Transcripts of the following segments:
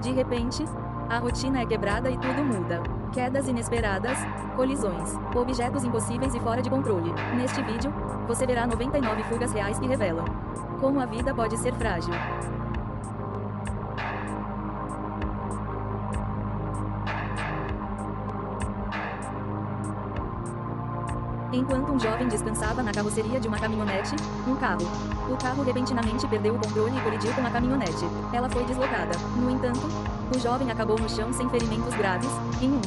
De repente, a rotina é quebrada e tudo muda. Quedas inesperadas, colisões, objetos impossíveis e fora de controle. Neste vídeo, você verá 99 fugas reais que revelam como a vida pode ser frágil. Enquanto um jovem descansava na carroceria de uma caminhonete, o carro repentinamente perdeu o controle e colidiu com a caminhonete. Ela foi deslocada. No entanto, o jovem acabou no chão sem ferimentos graves, em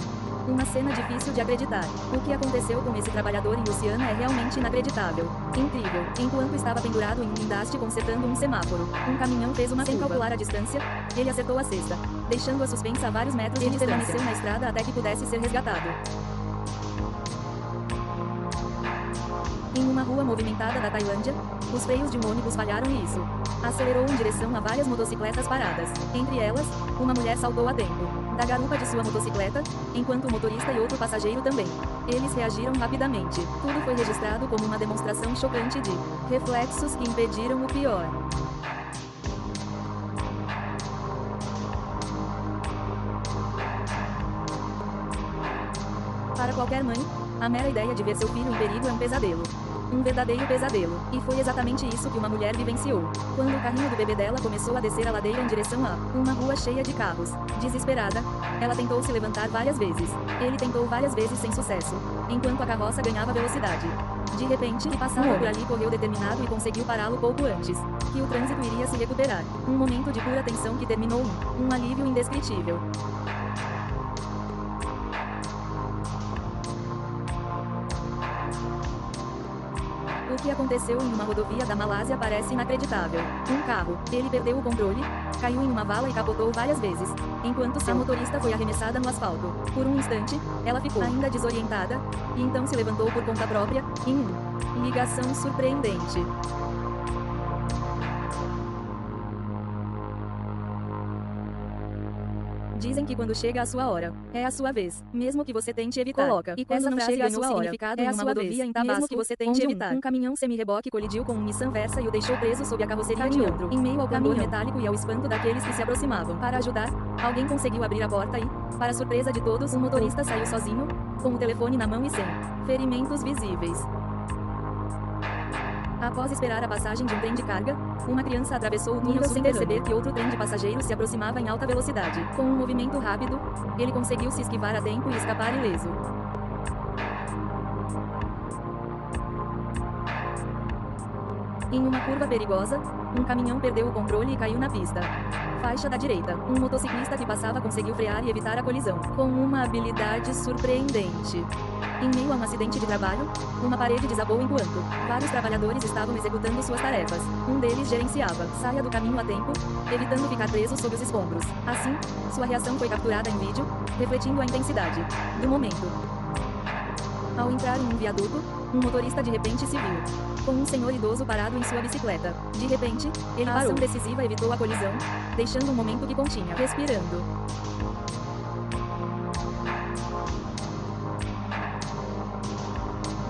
uma cena difícil de acreditar. O que aconteceu com esse trabalhador em Luciana é realmente inacreditável. Incrível. Enquanto estava pendurado em um guindaste consertando um semáforo, um caminhão fez uma curva. Sem calcular a distância, ele acertou a cesta, deixando-a suspensa a vários metros de distância. Ele permaneceu na estrada até que pudesse ser resgatado. Em uma rua movimentada da Tailândia, os freios de um ônibus falharam e isso acelerou em direção a várias motocicletas paradas. Entre elas, uma mulher saltou a tempo da garupa de sua motocicleta, enquanto o motorista e outro passageiro também. Eles reagiram rapidamente. Tudo foi registrado como uma demonstração chocante de reflexos que impediram o pior. Para qualquer mãe, a mera ideia de ver seu filho em perigo é um pesadelo. Um verdadeiro pesadelo. E foi exatamente isso que uma mulher vivenciou. Quando o carrinho do bebê dela começou a descer a ladeira em direção a uma rua cheia de carros. Desesperada, ela tentou se levantar várias vezes. Ele tentou várias vezes sem sucesso, enquanto a carroça ganhava velocidade. De repente, que passava por ali correu determinado e conseguiu pará-lo pouco antes que o trânsito iria se recuperar. Um momento de pura tensão que terminou um alívio indescritível. O que aconteceu em uma rodovia da Malásia parece inacreditável. Um carro, ele perdeu o controle, caiu em uma vala e capotou várias vezes, enquanto a motorista foi arremessada no asfalto. Por um instante, ela ficou ainda desorientada, e então se levantou por conta própria, em uma ligação surpreendente. Dizem que quando chega a sua hora, é a sua vez, mesmo que você tente evitar. E quando não chega a sua hora, é a sua vez, mesmo que você tente evitar. Um caminhão semi-reboque colidiu com um Nissan Versa e o deixou preso sob a carroceria de outro. Em meio ao clamor metálico e ao espanto daqueles que se aproximavam. Para ajudar, alguém conseguiu abrir a porta e, para surpresa de todos, o motorista saiu sozinho, com o telefone na mão e sem ferimentos visíveis. Após esperar a passagem de um trem de carga, uma criança atravessou o túnel sem perceber que outro trem de passageiros se aproximava em alta velocidade. Com um movimento rápido, ele conseguiu se esquivar a tempo e escapar ileso. Em uma curva perigosa, um caminhão perdeu o controle e caiu na pista. Faixa da direita. Um motociclista que passava conseguiu frear e evitar a colisão, com uma habilidade surpreendente. Em meio a um acidente de trabalho, uma parede desabou enquanto vários trabalhadores estavam executando suas tarefas. Um deles gerenciava saia do caminho a tempo, evitando ficar preso sob os escombros. Assim, sua reação foi capturada em vídeo, refletindo a intensidade do momento. Ao entrar em um viaduto, um motorista de repente se viu com um senhor idoso parado em sua bicicleta. De repente, ele parou. A ação decisiva evitou a colisão, deixando um momento que continha respirando.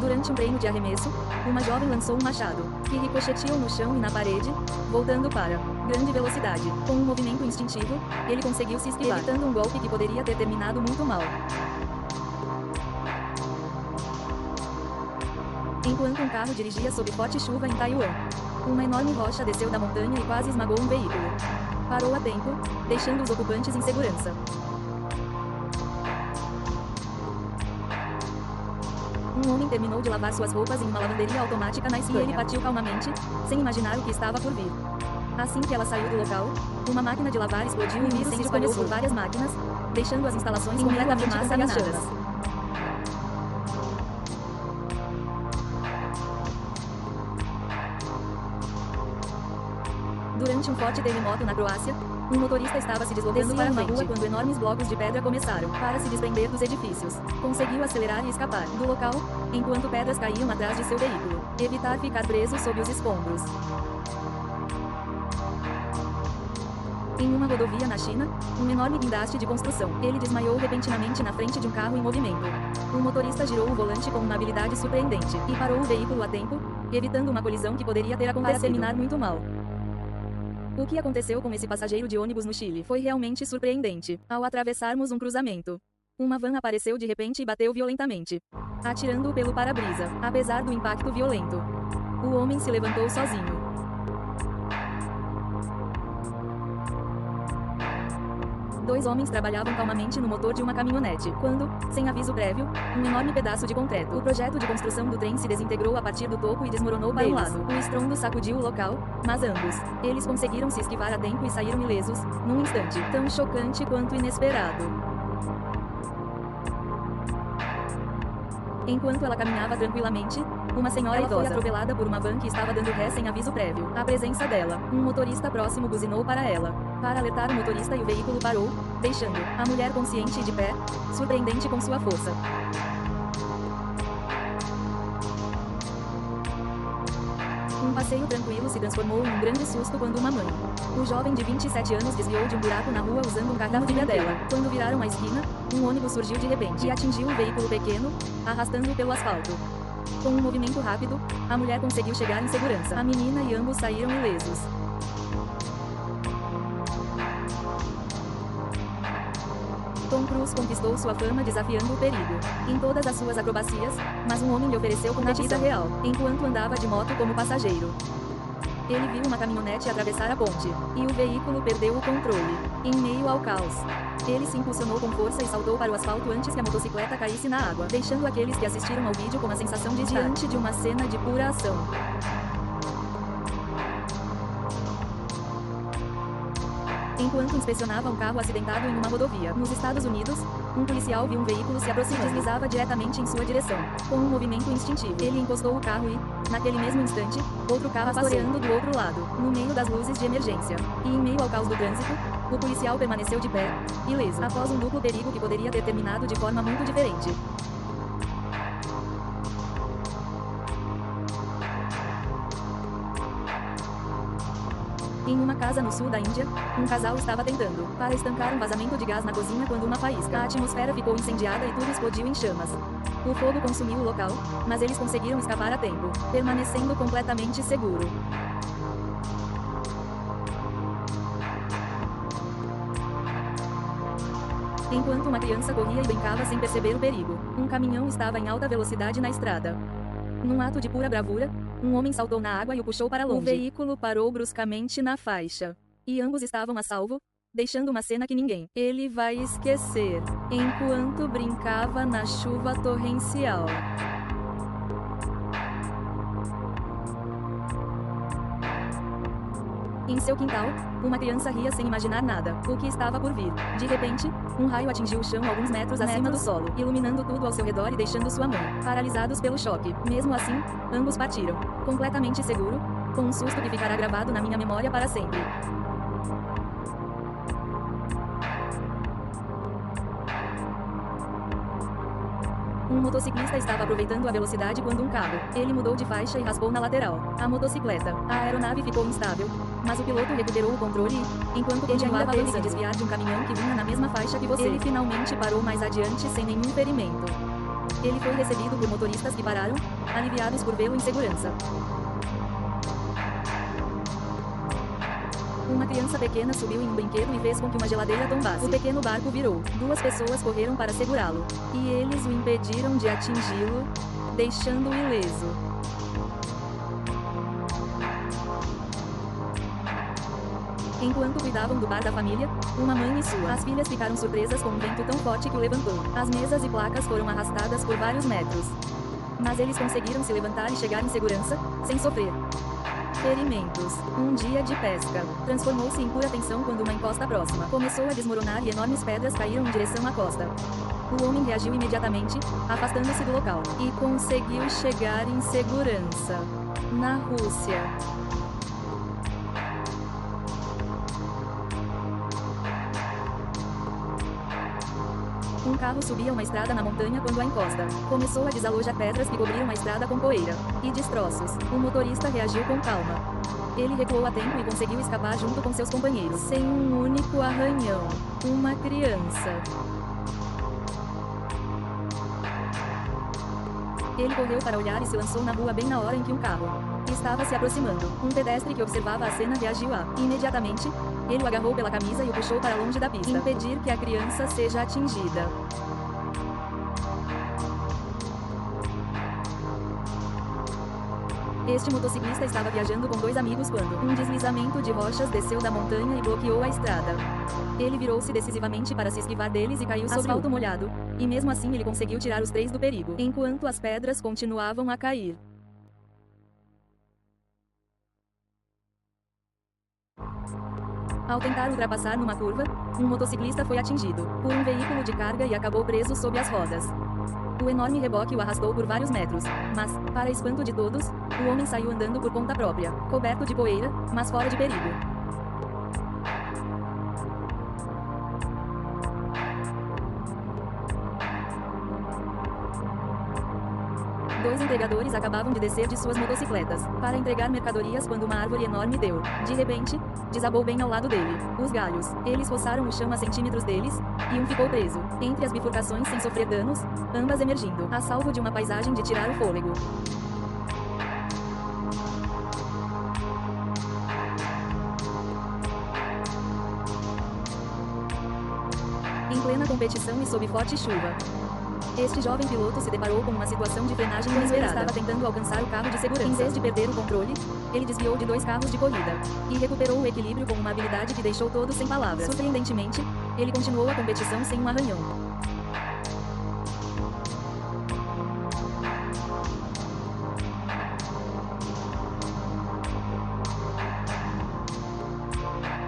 Durante um treino de arremesso, uma jovem lançou um machado, que ricocheteou no chão e na parede, voltando para grande velocidade. Com um movimento instintivo, ele conseguiu se esquivar, evitando um golpe que poderia ter terminado muito mal. Enquanto um carro dirigia sob forte chuva em Taiwan, uma enorme rocha desceu da montanha e quase esmagou um veículo. Parou a tempo, deixando os ocupantes em segurança. Um homem terminou de lavar suas roupas em uma lavanderia automática na Espanha. E ele partiu calmamente, sem imaginar o que estava por vir. Assim que ela saiu do local, uma máquina de lavar explodiu e o incêndio se espalhou por várias máquinas, deixando as instalações completamente contaminadas. Durante um forte terremoto na Croácia, um motorista estava se deslocando para uma rua quando enormes blocos de pedra começaram para se desprender dos edifícios. Conseguiu acelerar e escapar do local, enquanto pedras caíam atrás de seu veículo. Evitar ficar preso sob os escombros. Em uma rodovia na China, um enorme guindaste de construção. Ele desmaiou repentinamente na frente de um carro em movimento. O motorista girou o volante com uma habilidade surpreendente e parou o veículo a tempo, evitando uma colisão que poderia ter acontecido para terminar muito mal. O que aconteceu com esse passageiro de ônibus no Chile foi realmente surpreendente. Ao atravessarmos um cruzamento, uma van apareceu de repente e bateu violentamente, atirando-o pelo para-brisa. Apesar do impacto violento, o homem se levantou sozinho. Dois homens trabalhavam calmamente no motor de uma caminhonete, quando, sem aviso prévio, um enorme pedaço de concreto. O projeto de construção do trem se desintegrou a partir do topo e desmoronou para um lado. O estrondo sacudiu o local, mas ambos, eles conseguiram se esquivar a tempo e saíram ilesos, num instante tão chocante quanto inesperado. Enquanto ela caminhava tranquilamente, uma senhora idosa foi atropelada por uma van que estava dando ré sem aviso prévio. A presença dela, um motorista próximo buzinou para ela, para alertar o motorista, e o veículo parou, deixando a mulher consciente e de pé, surpreendente com sua força. Um passeio tranquilo se transformou em um grande susto quando uma mãe, o jovem de 27 anos, desviou de um buraco na rua usando um carro da filha dela. Quando viraram a esquina, um ônibus surgiu de repente e atingiu um veículo pequeno, arrastando-o pelo asfalto. Com um movimento rápido, a mulher conseguiu chegar em segurança. A menina e ambos saíram ilesos. Tom Cruise conquistou sua fama desafiando o perigo em todas as suas acrobacias, mas um homem lhe ofereceu competição na vida real, enquanto andava de moto como passageiro. Ele viu uma caminhonete atravessar a ponte, e o veículo perdeu o controle, em meio ao caos. Ele se impulsionou com força e saltou para o asfalto antes que a motocicleta caísse na água, deixando aqueles que assistiram ao vídeo com a sensação de estar diante de uma cena de pura ação. Enquanto inspecionava um carro acidentado em uma rodovia nos Estados Unidos, um policial viu um veículo se aproximando e deslizava diretamente em sua direção. Com um movimento instintivo, ele encostou o carro e, naquele mesmo instante, outro carro pastoreando do outro lado, no meio das luzes de emergência. E em meio ao caos do trânsito, o policial permaneceu de pé, ileso, após um duplo perigo que poderia ter terminado de forma muito diferente. Em uma casa no sul da Índia, um casal estava tentando para estancar um vazamento de gás na cozinha quando uma faísca. A atmosfera ficou incendiada e tudo explodiu em chamas. O fogo consumiu o local, mas eles conseguiram escapar a tempo, permanecendo completamente seguro. Enquanto uma criança corria e brincava sem perceber o perigo, um caminhão estava em alta velocidade na estrada. Num ato de pura bravura, um homem saltou na água e o puxou para longe. O veículo parou bruscamente na faixa. E ambos estavam a salvo, deixando uma cena que ninguém ele vai esquecer, enquanto brincava na chuva torrencial. Em seu quintal, uma criança ria sem imaginar nada, o que estava por vir. De repente, um raio atingiu o chão alguns metros acima do solo, iluminando tudo ao seu redor e deixando sua mãe paralisados pelo choque. Mesmo assim, ambos partiram, completamente seguro, com um susto que ficará gravado na minha memória para sempre. Um motociclista estava aproveitando a velocidade quando um carro, ele mudou de faixa e raspou na lateral. A motocicleta, a aeronave ficou instável, mas o piloto recuperou o controle e, enquanto continuava a se desviar de um caminhão que vinha na mesma faixa que você, ele finalmente parou mais adiante sem nenhum ferimento. Ele foi recebido por motoristas que pararam, aliviados por vê-lo em segurança. Uma criança pequena subiu em um brinquedo e fez com que uma geladeira tombasse. O pequeno barco virou. Duas pessoas correram para segurá-lo, e eles o impediram de atingi-lo, deixando-o ileso. Enquanto cuidavam do bar da família, uma mãe e suas filhas ficaram surpresas com um vento tão forte que o levantou. As mesas e placas foram arrastadas por vários metros. Mas eles conseguiram se levantar e chegar em segurança, sem sofrer ferimentos. Um dia de pesca transformou-se em pura tensão quando uma encosta próxima começou a desmoronar e enormes pedras caíram em direção à costa. O homem reagiu imediatamente, afastando-se do local, e conseguiu chegar em segurança. Na Rússia. Um carro subia uma estrada na montanha quando a encosta começou a desalojar pedras que cobriam a estrada com poeira e destroços. O motorista reagiu com calma. Ele recuou a tempo e conseguiu escapar junto com seus companheiros, sem um único arranhão. Uma criança. Ele correu para olhar e se lançou na rua bem na hora em que um carro estava se aproximando. Um pedestre que observava a cena reagiu imediatamente. Ele o agarrou pela camisa e o puxou para longe da pista. Impedir que a criança seja atingida. Este motociclista estava viajando com 2 amigos quando um deslizamento de rochas desceu da montanha e bloqueou a estrada. Ele virou-se decisivamente para se esquivar deles e caiu sobre o asfalto molhado, e mesmo assim ele conseguiu tirar os 3 do perigo, enquanto as pedras continuavam a cair. Ao tentar ultrapassar numa curva, um motociclista foi atingido por um veículo de carga e acabou preso sob as rodas. O enorme reboque o arrastou por vários metros, mas, para espanto de todos, o homem saiu andando por conta própria, coberto de poeira, mas fora de perigo. Dois entregadores acabavam de descer de suas motocicletas para entregar mercadorias quando uma árvore enorme deu, de repente, desabou bem ao lado dele. Os galhos, eles roçaram o chão a centímetros deles, e um ficou preso entre as bifurcações sem sofrer danos, ambas emergindo a salvo de uma paisagem de tirar o fôlego. Em plena competição e sob forte chuva, este jovem piloto se deparou com uma situação de frenagem inesperada. Ele estava tentando alcançar o carro de segurança. Em vez de perder o controle, ele desviou de 2 carros de corrida e recuperou o equilíbrio com uma habilidade que deixou todos sem palavras. Surpreendentemente, ele continuou a competição sem um arranhão.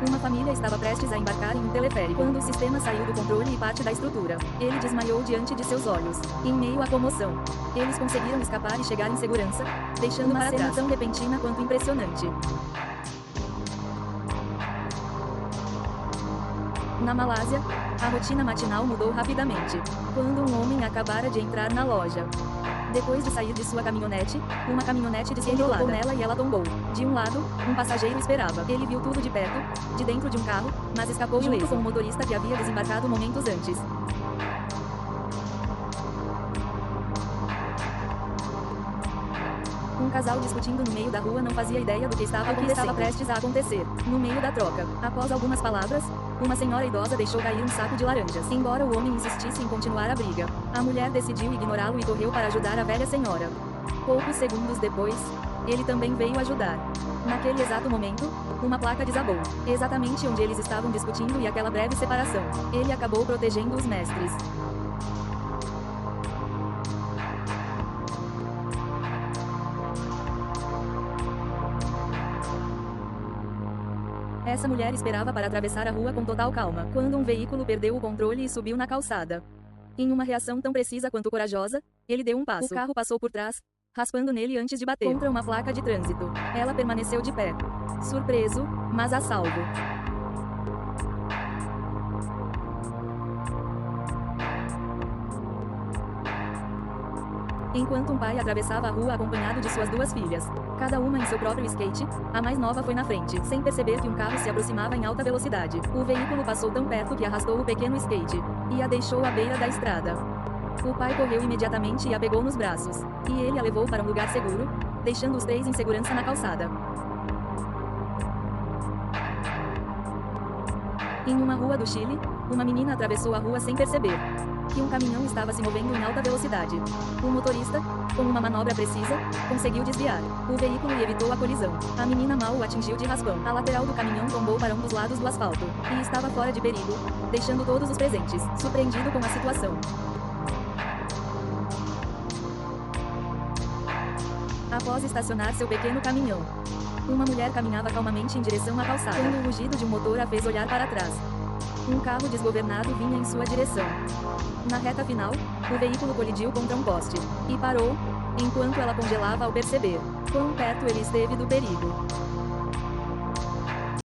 Uma família estava prestes a embarcar em um teleférico quando o sistema saiu do controle e parte da estrutura. Ele desmaiou diante de seus olhos. Em meio à comoção, eles conseguiram escapar e chegar em segurança, deixando uma cena tão repentina quanto impressionante. Na Malásia, a rotina matinal mudou rapidamente, quando um homem acabara de entrar na loja. Depois de sair de sua caminhonete, uma caminhonete descontrolada nela e ela tombou. De um lado, um passageiro esperava. Ele viu tudo de perto, de dentro de um carro, mas escapou junto com o motorista que havia desembarcado momentos antes. Um casal discutindo no meio da rua não fazia ideia do que estava prestes a acontecer. No meio da troca, após algumas palavras, uma senhora idosa deixou cair um saco de laranjas. Embora o homem insistisse em continuar a briga, a mulher decidiu ignorá-lo e correu para ajudar a velha senhora. Poucos segundos depois, ele também veio ajudar. Naquele exato momento, uma placa desabou, exatamente onde eles estavam discutindo, e aquela breve separação, ele acabou protegendo os mestres. Essa mulher esperava para atravessar a rua com total calma, quando um veículo perdeu o controle e subiu na calçada. Em uma reação tão precisa quanto corajosa, ele deu um passo. O carro passou por trás, raspando nele antes de bater contra uma placa de trânsito. Ela permaneceu de pé, surpreso, mas a salvo. Enquanto um pai atravessava a rua acompanhado de suas 2 filhas, cada uma em seu próprio skate, a mais nova foi na frente, sem perceber que um carro se aproximava em alta velocidade. O veículo passou tão perto que arrastou o pequeno skate e a deixou à beira da estrada. O pai correu imediatamente e a pegou nos braços, e ele a levou para um lugar seguro, deixando os 3 em segurança na calçada. Em uma rua do Chile, uma menina atravessou a rua sem perceber que um caminhão estava se movendo em alta velocidade. O motorista, com uma manobra precisa, conseguiu desviar o veículo e evitou a colisão. A menina mal o atingiu de raspão. A lateral do caminhão tombou para um dos lados do asfalto e estava fora de perigo, deixando todos os presentes surpreendidos com a situação. Após estacionar seu pequeno caminhão, uma mulher caminhava calmamente em direção à calçada, quando o rugido de um motor a fez olhar para trás. Um carro desgovernado vinha em sua direção. Na reta final, o veículo colidiu contra um poste e parou, enquanto ela congelava ao perceber quão perto ele esteve do perigo.